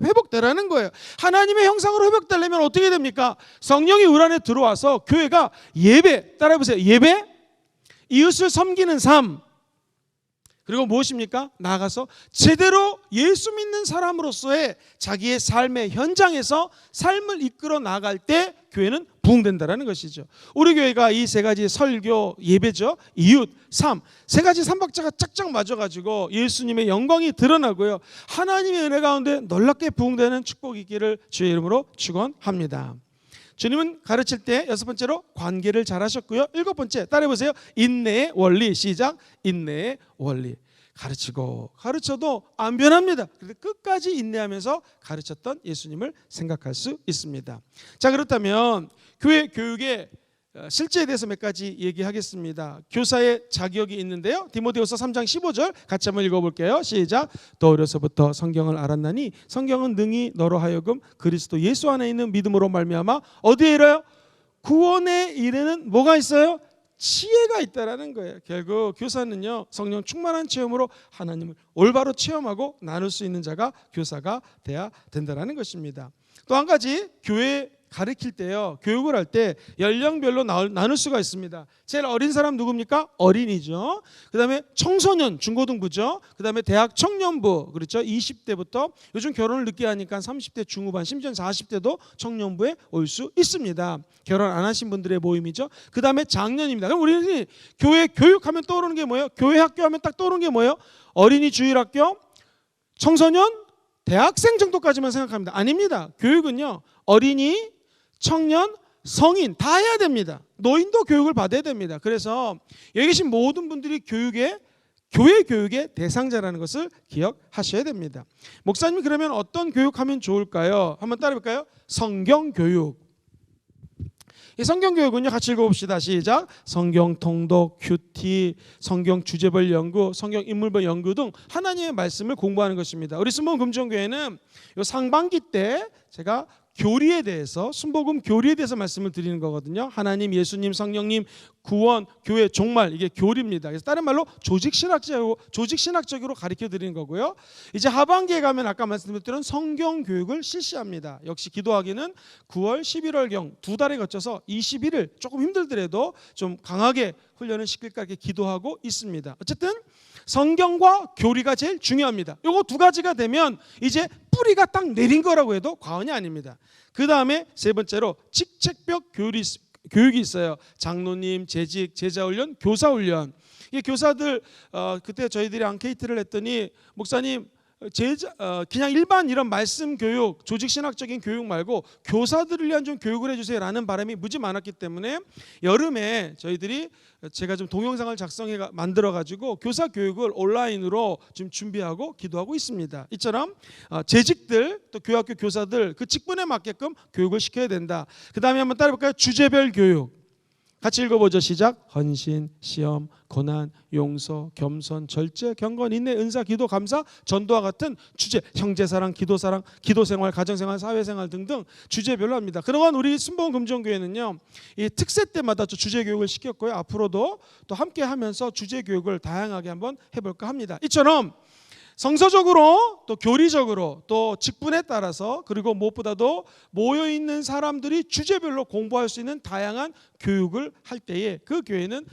회복되라는 거예요. 하나님의 형상으로 회복되려면 어떻게 됩니까? 성령이 우리 안에 들어와서 교회가 예배, 따라해보세요. 예배, 이웃을 섬기는 삶, 그리고 무엇입니까? 나아가서 제대로 예수 믿는 사람으로서의 자기의 삶의 현장에서 삶을 이끌어 나갈 때 교회는 부흥된다라는 것이죠. 우리 교회가 이 세 가지 설교, 예배죠, 이웃, 삶, 세 가지 삼박자가 짝짝 맞아가지고 예수님의 영광이 드러나고요, 하나님의 은혜 가운데 놀랍게 부흥되는 축복이 있기를 주의 이름으로 축원합니다. 주님은 가르칠 때 여섯 번째로 관계를 잘 하셨고요, 일곱 번째 따라해보세요. 인내의 원리. 시작. 인내의 원리. 가르치고 가르쳐도 안 변합니다. 그런데 끝까지 인내하면서 가르쳤던 예수님을 생각할 수 있습니다. 자, 그렇다면 교회 교육의 실제에 대해서 몇 가지 얘기하겠습니다. 교사의 자격이 있는데요, 디모데후서 3장 15절 같이 한번 읽어볼게요. 시작. 또 어려서부터 성경을 알았나니 성경은 능히 너로 하여금 그리스도 예수 안에 있는 믿음으로 말미암아 어디에 이르러 구원에 이르는 뭐가 있어요? 지혜가 있다라는 거예요. 결국 교사는요, 성령 충만한 체험으로 하나님을 올바로 체험하고 나눌 수 있는 자가 교사가 돼야 된다라는 것입니다. 또 한 가지, 교회 가르칠 때요, 교육을 할 때 연령별로 나눌 수가 있습니다. 제일 어린 사람 누굽니까? 어린이죠. 그 다음에 청소년, 중고등부죠. 그 다음에 대학 청년부, 그렇죠. 20대부터 요즘 결혼을 늦게 하니까 30대 중후반, 심지어 40대도 청년부에 올 수 있습니다. 결혼 안 하신 분들의 모임이죠. 그 다음에 장년입니다. 그럼 우리는 교회 교육하면 떠오르는 게 뭐예요? 교회 학교 하면 딱 떠오르는 게 뭐예요? 어린이 주일학교, 청소년, 대학생 정도까지만 생각합니다. 아닙니다. 교육은요, 어린이, 청년, 성인 다 해야 됩니다. 노인도 교육을 받아야 됩니다. 그래서 여기 계신 모든 분들이 교회 교육의 대상자라는 것을 기억하셔야 됩니다. 목사님이 그러면 어떤 교육하면 좋을까요? 한번 따라해볼까요? 성경 교육. 이 성경 교육은요, 같이 읽어봅시다. 시작. 성경 통독, 큐티, 성경 주제별 연구, 성경 인물별 연구 등 하나님의 말씀을 공부하는 것입니다. 우리 순복음 금종교회는 이 상반기 때 제가 교리에 대해서, 순복음 교리에 대해서 말씀을 드리는 거거든요. 하나님, 예수님, 성령님, 구원, 교회, 종말, 이게 교리입니다. 그래서 다른 말로 조직신학적으로 가르쳐 드리는 거고요. 이제 하반기에 가면 아까 말씀드렸던 성경 교육을 실시합니다. 역시 기도하기는 9월, 11월경 두 달에 거쳐서 21일, 조금 힘들더라도 좀 강하게 훈련을 시킬까 이렇게 기도하고 있습니다. 어쨌든 성경과 교리가 제일 중요합니다. 요거 두 가지가 되면 이제 뿌리가 딱 내린 거라고 해도 과언이 아닙니다. 그 다음에 세 번째로 직책별 교육이 있어요. 장로님, 재직, 제자훈련, 교사훈련. 이 교사들 그때 저희들이 앙케이트를 했더니 목사님, 그냥 일반 이런 말씀 교육, 조직신학적인 교육 말고 교사들을 위한 좀 교육을 해주세요 라는 바람이 무지 많았기 때문에 여름에 저희들이 제가 좀 동영상을 만들어 가지고 교사 교육을 온라인으로 지금 준비하고 기도하고 있습니다. 이처럼 재직들, 또 교학교 교사들 그 직분에 맞게끔 교육을 시켜야 된다. 그 다음에 한번 따라해볼까요? 주제별 교육. 같이 읽어보죠. 시작. 헌신, 시험, 고난, 용서, 겸손, 절제, 경건, 인내, 은사, 기도, 감사, 전도와 같은 주제, 형제사랑, 기도사랑, 기도생활, 가정생활, 사회생활 등등 주제별로 합니다. 그동안 우리 순복음 금종교회는요, 이 특세 때마다 주제교육을 시켰고요, 앞으로도 또 함께 하면서 주제교육을 다양하게 한번 해볼까 합니다. 이처럼 성서적으로 또 교리적으로 또 직분에 따라서, 그리고 무엇보다도 모여있는 사람들이 주제별로 공부할 수 있는 다양한 교육을 할 때에 그 교회는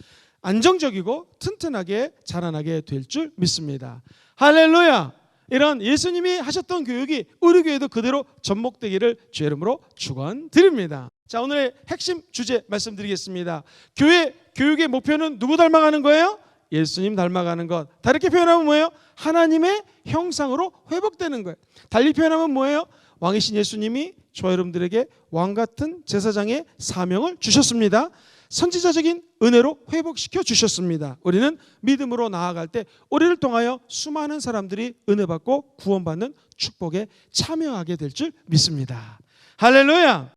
안정적이고 튼튼하게 자라나게 될 줄 믿습니다. 할렐루야. 이런 예수님이 하셨던 교육이 우리 교회도 그대로 접목되기를 주의 이름으로 축원드립니다. 자, 오늘의 핵심 주제 말씀드리겠습니다. 교회 교육의 목표는 누구 닮아가는 거예요? 예수님 닮아가는 것. 다르게 표현하면 뭐예요? 하나님의 형상으로 회복되는 거예요. 달리 표현하면 뭐예요? 왕이신 예수님이 저와 여러분들에게 왕같은 제사장의 사명을 주셨습니다. 선지자적인 은혜로 회복시켜 주셨습니다. 우리는 믿음으로 나아갈 때 우리를 통하여 수많은 사람들이 은혜 받고 구원받는 축복에 참여하게 될 줄 믿습니다. 할렐루야.